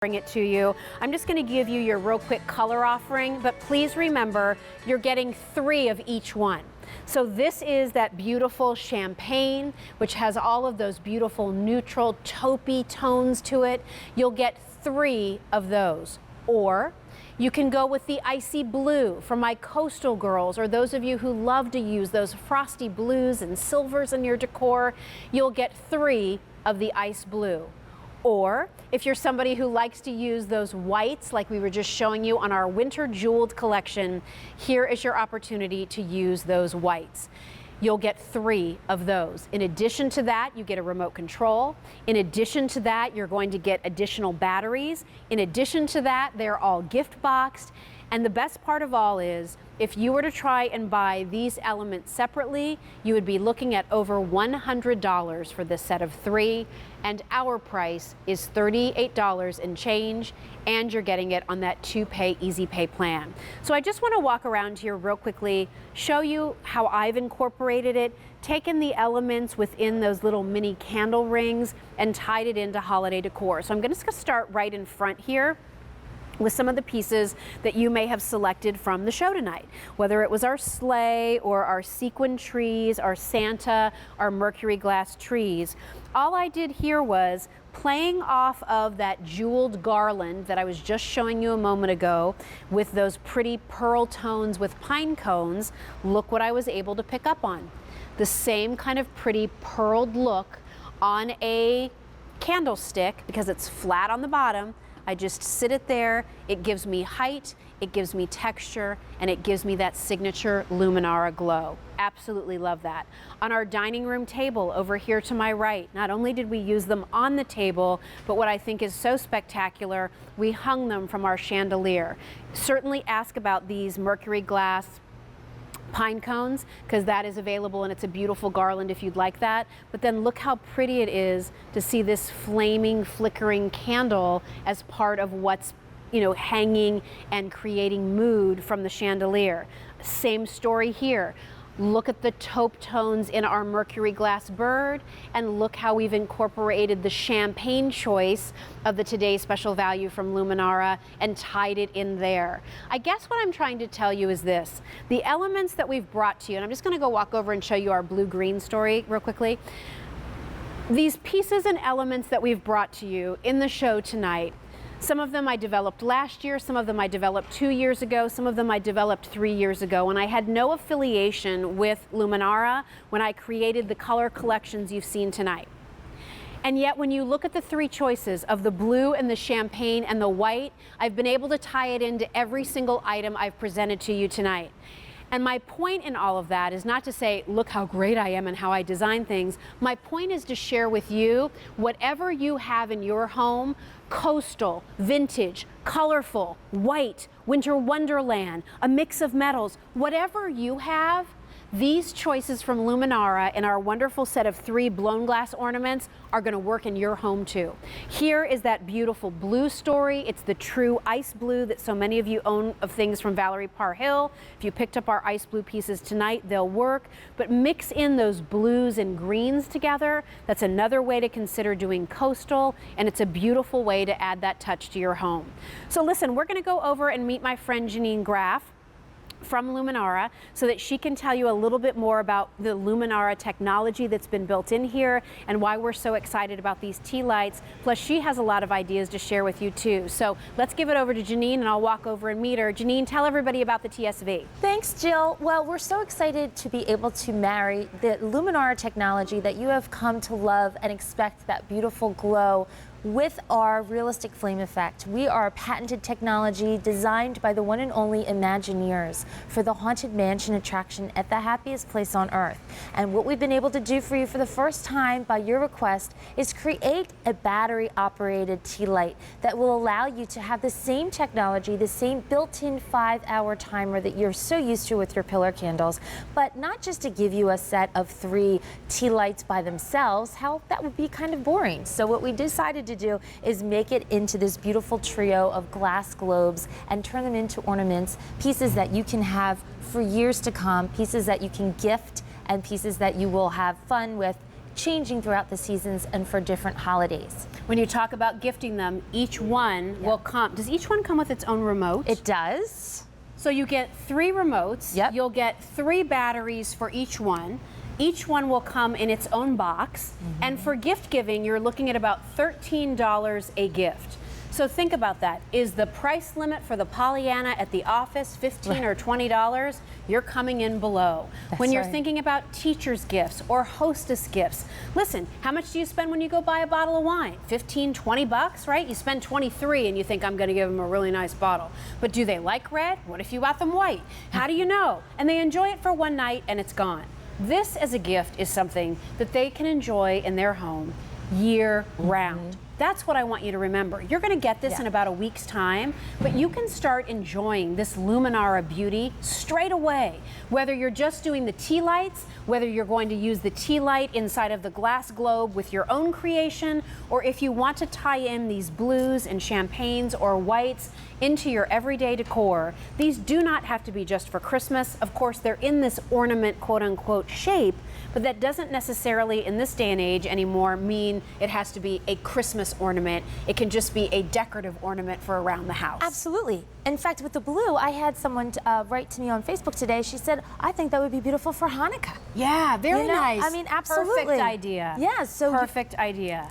bring it to you. I'm just going to give you your real quick color offering, but please remember you're getting 3 of each one. So this is that beautiful champagne, which has all of those beautiful neutral taupey tones to it. You'll get 3 of those. Or you can go with the icy blue for my coastal girls, or those of you who love to use those frosty blues and silvers in your decor. You'll get 3 of the ice blue. Or if you're somebody who likes to use those whites like we were just showing you on our winter jeweled collection, here is your opportunity to use those whites. You'll get 3 of those. In addition to that, you get a remote control. In addition to that, you're going to get additional batteries. In addition to that, they're all gift boxed. And the best part of all is, if you were to try and buy these elements separately, you would be looking at over $100 for this set of 3, and our price is $38 and change, and you're getting it on that 2-pay easy pay plan. So I just want to walk around here real quickly, show you how I've incorporated it, taken the elements within those little mini candle rings and tied it into holiday decor. So I'm going to start right in front here with some of the pieces that you may have selected from the show tonight, whether it was our sleigh or our sequin trees, our Santa, our mercury glass trees. All I did here was playing off of that jeweled garland that I was just showing you a moment ago with those pretty pearl tones with pine cones. Look what I was able to pick up on. The same kind of pretty pearled look on a candlestick because it's flat on the bottom. I just sit it there, it gives me height, it gives me texture, and it gives me that signature Luminara glow. Absolutely love that. On our dining room table over here to my right, not only did we use them on the table, but what I think is so spectacular, we hung them from our chandelier. Certainly ask about these mercury glass pine cones, because that is available and it's a beautiful garland if you'd like that. But then look how pretty it is to see this flaming, flickering candle as part of what's, hanging and creating mood from the chandelier. Same story here. Look at the taupe tones in our mercury glass bird, and look how we've incorporated the champagne choice of the Today's Special Value from Luminara and tied it in there. I guess what I'm trying to tell you is this. The elements that we've brought to you, and I'm just going to go walk over and show you our blue-green story real quickly. These pieces and elements that we've brought to you in the show tonight, some of them I developed last year, some of them I developed 2 years ago, some of them I developed 3 years ago, and I had no affiliation with Luminara when I created the color collections you've seen tonight. And yet when you look at the 3 choices of the blue and the champagne and the white, I've been able to tie it into every single item I've presented to you tonight. And my point in all of that is not to say, look how great I am and how I design things. My point is to share with you whatever you have in your home, coastal, vintage, colorful, white, winter wonderland, a mix of metals, whatever you have, these choices from Luminara in our wonderful set of 3 blown glass ornaments are going to work in your home too. Here is that beautiful blue story. It's the true ice blue that so many of you own of things from Valerie Parr Hill. If you picked up our ice blue pieces tonight, they'll work. But mix in those blues and greens together. That's another way to consider doing coastal, and it's a beautiful way to add that touch to your home. So listen, we're going to go over and meet my friend Janine Graff from Luminara so that she can tell you a little bit more about the Luminara technology that's been built in here and why we're so excited about these tea lights. Plus she has a lot of ideas to share with you too. So let's give it over to Janine and I'll walk over and meet her. Janine, tell everybody about the TSV. Thanks, Jill. Well, we're so excited to be able to marry the Luminara technology that you have come to love and expect that beautiful glow with our realistic flame effect. We are a patented technology designed by the one and only Imagineers for the Haunted Mansion attraction at the happiest place on earth. And what we've been able to do for you for the first time by your request is create a battery operated tea light that will allow you to have the same technology, the same built-in 5-hour timer that you're so used to with your pillar candles, but not just to give you a set of 3 tea lights by themselves. How that would be kind of boring. So what we decided to do is make it into this beautiful trio of glass globes and turn them into ornaments, pieces that you can have for years to come, pieces that you can gift, and pieces that you will have fun with changing throughout the seasons and for different holidays. When you talk about gifting them, each one will come. Does each one come with its own remote? It does. So you get 3 remotes. Yep. You'll get 3 batteries for each one. Each one will come in its own box. And for gift giving, you're looking at about $13 a gift. So think about that. Is the price limit for the Pollyanna at the office $15 or $20? You're coming in below. When you're thinking about teacher's gifts or hostess gifts, listen, how much do you spend when you go buy a bottle of wine? 15, 20 bucks, right? You spend 23 and you think, I'm gonna give them a really nice bottle. But do they like red? What if you bought them white? How do you know? And they enjoy it for one night and it's gone. This as a gift is something that they can enjoy in their home year round. That's what I want you to remember. You're going to get this in about a week's time, but you can start enjoying this Luminara beauty straight away. Whether you're just doing the tea lights, whether you're going to use the tea light inside of the glass globe with your own creation, or if you want to tie in these blues and champagnes or whites into your everyday decor, these do not have to be just for Christmas. Of course, they're in this ornament, quote unquote, shape, but that doesn't necessarily in this day and age anymore mean it has to be a Christmas ornament. It can just be a decorative ornament for around the house. Absolutely. In fact, with the blue, I had someone write to me on Facebook today. She said, I think that would be beautiful for Hanukkah. Yeah, very nice. I mean, absolutely. Perfect idea. Yeah, so perfect idea.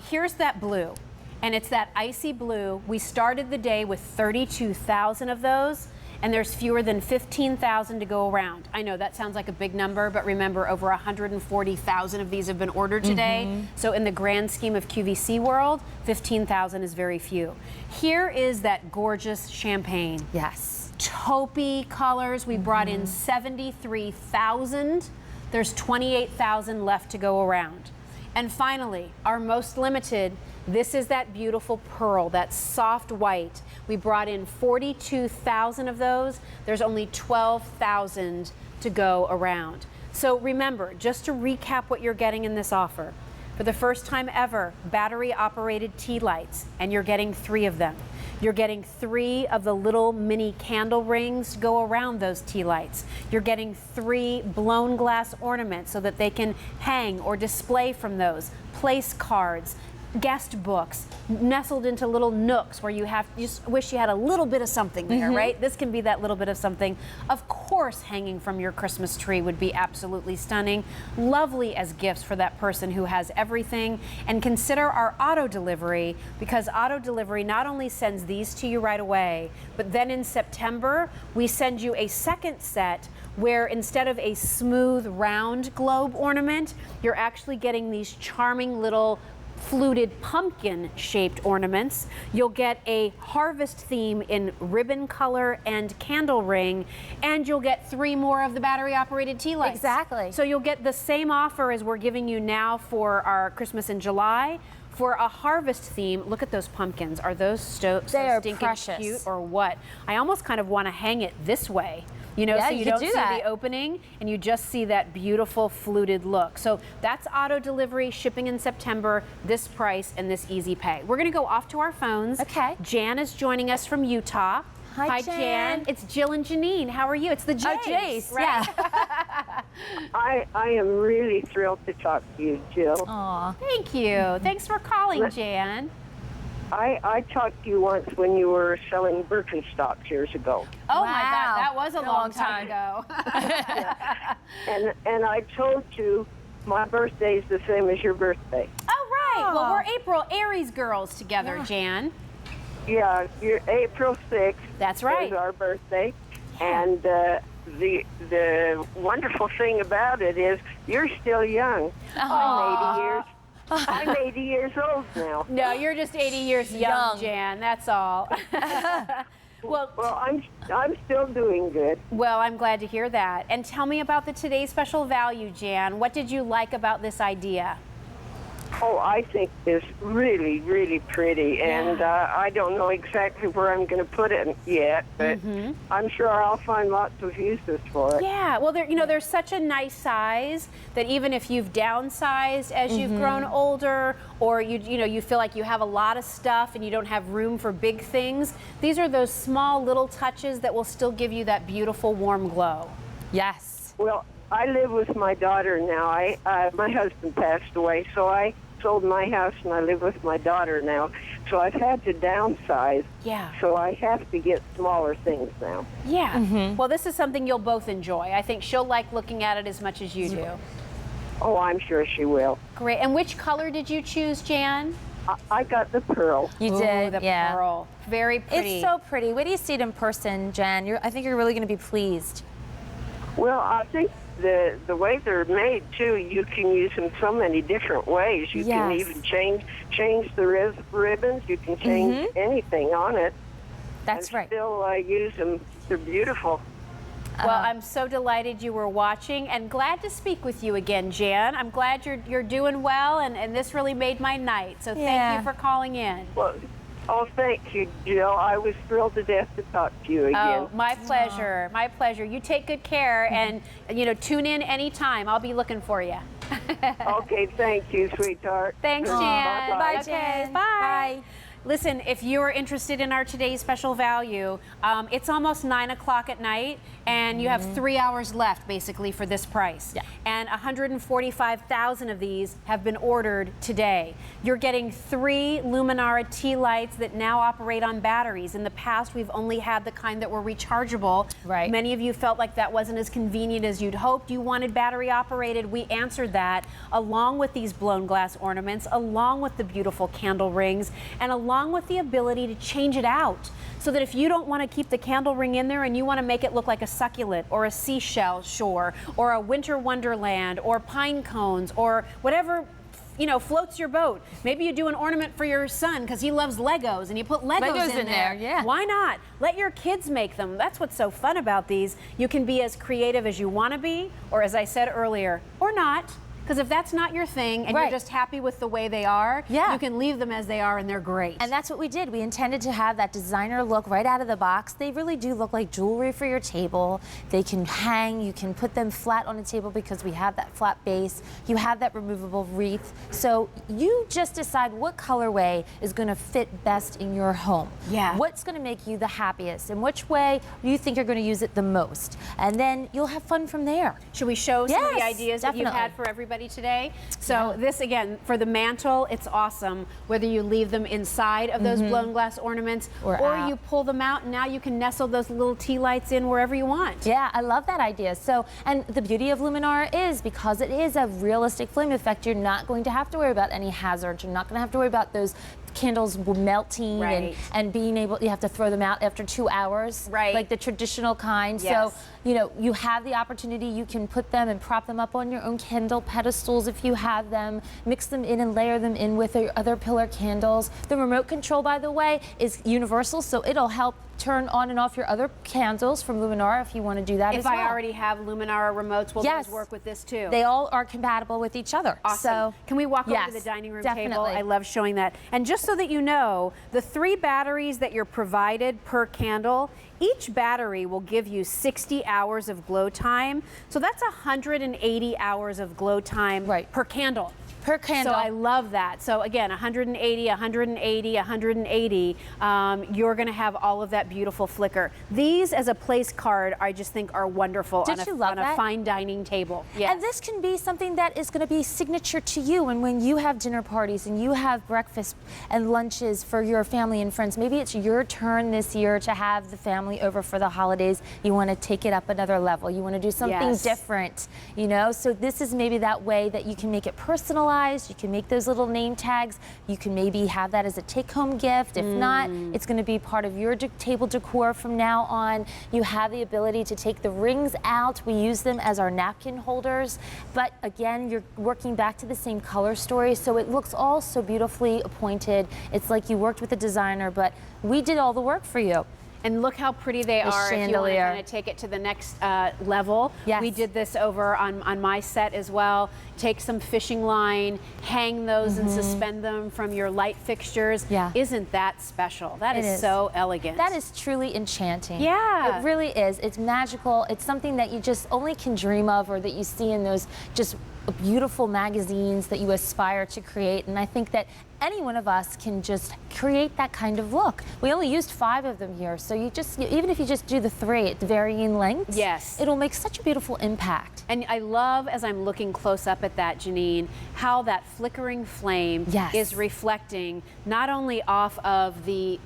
Here's that blue, and it's that icy blue. We started the day with 32,000 of those, and there's fewer than 15,000 to go around. I know that sounds like a big number, but remember, over 140,000 of these have been ordered today. So in the grand scheme of QVC world, 15,000 is very few. Here is that gorgeous champagne. Yes. Taupey colors. We brought in 73,000. There's 28,000 left to go around. And finally, our most limited, this is that beautiful pearl, that soft white. We brought in 42,000 of those. There's only 12,000 to go around. So remember, just to recap what you're getting in this offer, for the first time ever, battery-operated tea lights, and you're getting 3 of them. You're getting 3 of the little mini candle rings to go around those tea lights. You're getting 3 blown glass ornaments so that they can hang or display from those. Place cards, guest books, nestled into little nooks where you just wish you had a little bit of something there, right? This can be that little bit of something. Of course, hanging from your Christmas tree would be absolutely stunning. Lovely as gifts for that person who has everything. And consider our auto delivery, because auto delivery not only sends these to you right away, but then in September, we send you a second set where instead of a smooth round globe ornament, you're actually getting these charming little fluted pumpkin-shaped ornaments. You'll get a harvest theme in ribbon color and candle ring, and you'll get 3 more of the battery-operated tea lights. Exactly. So you'll get the same offer as we're giving you now for our Christmas in July. For a harvest theme, look at those pumpkins. Are those so stinking precious. Cute or what? I almost kind of want to hang it this way. You know, Yeah, so you you don't could see do that. the opening and you just see that beautiful fluted look. So that's auto delivery, shipping in September, this price and this easy pay. We're gonna go off to our phones. Okay. Jan is joining us from Utah. Hi, Jan. It's Jill and Janine. How are you? It's the Jays. Oh, Jace, right? yeah. I am really thrilled to talk to you, Jill. Aw. Thank you. Thanks for calling, Jan. I talked to you once when you were selling Birkenstocks years ago. Oh my Wow. God, that was a long time ago. And I told you my birthday's the same as your birthday. Oh, right. Well, Oh. we're April Aries girls together, Jan. Yeah, you're April 6th. That's right. Is our birthday. And the wonderful thing about it is you're still young. I'm 80 years old now. No, you're just 80 years young, Jan. That's all. Well, I'm still doing good. well, I'm glad to hear that. And tell me about the Today's Special Value, Jan. What did you like about this idea? Oh, I think it's really, really pretty, and I don't know exactly where I'm going to put it yet, but I'm sure I'll find lots of uses for it. Yeah, well, there's such a nice size that even if you've downsized as you've grown older, or you feel like you have a lot of stuff and you don't have room for big things, these are those small little touches that will still give you that beautiful warm glow. Yes. Well, I live with my daughter now. My husband passed away, so I sold my house and I live with my daughter now. So I've had to downsize. Yeah. So I have to get smaller things now. Yeah. Well, this is something you'll both enjoy. I think she'll like looking at it as much as you do. Oh, I'm sure she will. Great. And which color did you choose, Jan? I got the pearl. You Ooh, did, the yeah. pearl. Very pretty. It's so pretty. Wait till you see it in person, Jen. I think you're really going to be pleased. Well, I think the way they're made too, you can use them so many different ways. You can Yes. even change the ribbons. You can change anything on it. That's and right. Still use them. They're beautiful. Well, I'm so delighted you were watching and glad to speak with you again, Jan. I'm glad you're doing well, and this really made my night. So thank you for calling in. Well, oh, thank you, Jill. I was thrilled to death to talk to you again. Oh, my pleasure. My pleasure. You take good care and, tune in anytime. I'll be looking for you. Okay, thank you, sweetheart. Thanks, Jan. Bye-bye. Bye, Okay, Jen. Bye. Bye. Listen, if you're interested in our today's special value, it's almost 9 o'clock at night, and you have 3 hours left, basically, for this price. Yeah. And 145,000 of these have been ordered today. You're getting 3 Luminara tea lights that now operate on batteries. In the past, we've only had the kind that were rechargeable. Right. Many of you felt like that wasn't as convenient as you'd hoped. You wanted battery operated. We answered that, along with these blown glass ornaments, along with the beautiful candle rings, and along with the ability to change it out. So that if you don't want to keep the candle ring in there and you want to make it look like a succulent or a seashell shore or a winter wonderland or pine cones or whatever floats your boat. Maybe you do an ornament for your son because he loves Legos and you put Legos in there. Yeah. Why not? Let your kids make them. That's what's so fun about these. You can be as creative as you want to be, or as I said earlier, or not. Because if that's not your thing and Right. you're just happy with the way they are, Yeah. you can leave them as they are and they're great. And that's what we did. We intended to have that designer look right out of the box. They really do look like jewelry for your table. They can hang. You can put them flat on a table because we have that flat base. You have that removable wreath. So you just decide what colorway is going to fit best in your home. Yeah. What's going to make you the happiest and which way you think you're going to use it the most. And then you'll have fun from there. Should we show some of the Yes, ideas that you've definitely. had for everybody today? So this, again, for the mantle, it's awesome. Whether you leave them inside of those blown glass ornaments Or out. you pull them out and now you can nestle those little tea lights in wherever you want. Yeah, I love that idea. So, and the beauty of Luminara is because it is a realistic flame effect, you're not going to have to worry about any hazards. You're not going to have to worry about those candles melting Right. and being able, you have to throw them out after 2 hours. Right. Like the traditional kind. Yes. So, you have the opportunity, you can put them and prop them up on your own candle pedestals if you have them, mix them in and layer them in with your other pillar candles. The remote control, by the way, is universal, so it'll help turn on and off your other candles from Luminara if you want to do that If as well. I already have Luminara remotes, will Yes. those work with this too? They all are compatible with each other. Awesome. So, Can we walk over yes, to the dining room definitely. table? I love showing that. And just so that you know, the 3 batteries that you're provided per candle, each battery will give you 60 hours of glow time. So that's 180 hours of glow time Right. per candle. Per candle. So I love that. So again, 180, 180, 180, you're going to have all of that beautiful flicker. These as a place card, I just think are wonderful Did on you love a that? fine dining table. Yes. And this can be something that is going to be signature to you. And when you have dinner parties and you have breakfast and lunches for your family and friends, maybe it's your turn this year to have the family over for the holidays. You want to take it up another level. You want to do something Yes. different, So this is maybe that way that you can make it personalized. You can make those little name tags. You can maybe have that as a take-home gift. If not, it's going to be part of your table decor from now on. You have the ability to take the rings out. We use them as our napkin holders. But again, you're working back to the same color story, so it looks all so beautifully appointed. It's like you worked with a designer, but we did all the work for you. And look how pretty they The are if you want to chandelier. kind of take it to the next level. Yes. We did this over on my set as well. Take some fishing line, hang those and suspend them from your light fixtures. Yeah. Isn't that special? That It is is. so elegant. That is truly enchanting. Yeah. It really is. It's magical. It's something that you just only can dream of or that you see in those just beautiful magazines that you aspire to create. And I think that any one of us can just create that kind of look. We only used 5 of them here, so even if you just do the 3 at varying lengths, yes, it'll make such a beautiful impact. And I love, as I'm looking close up at that, Janine, how that flickering flame yes. is reflecting not only off of the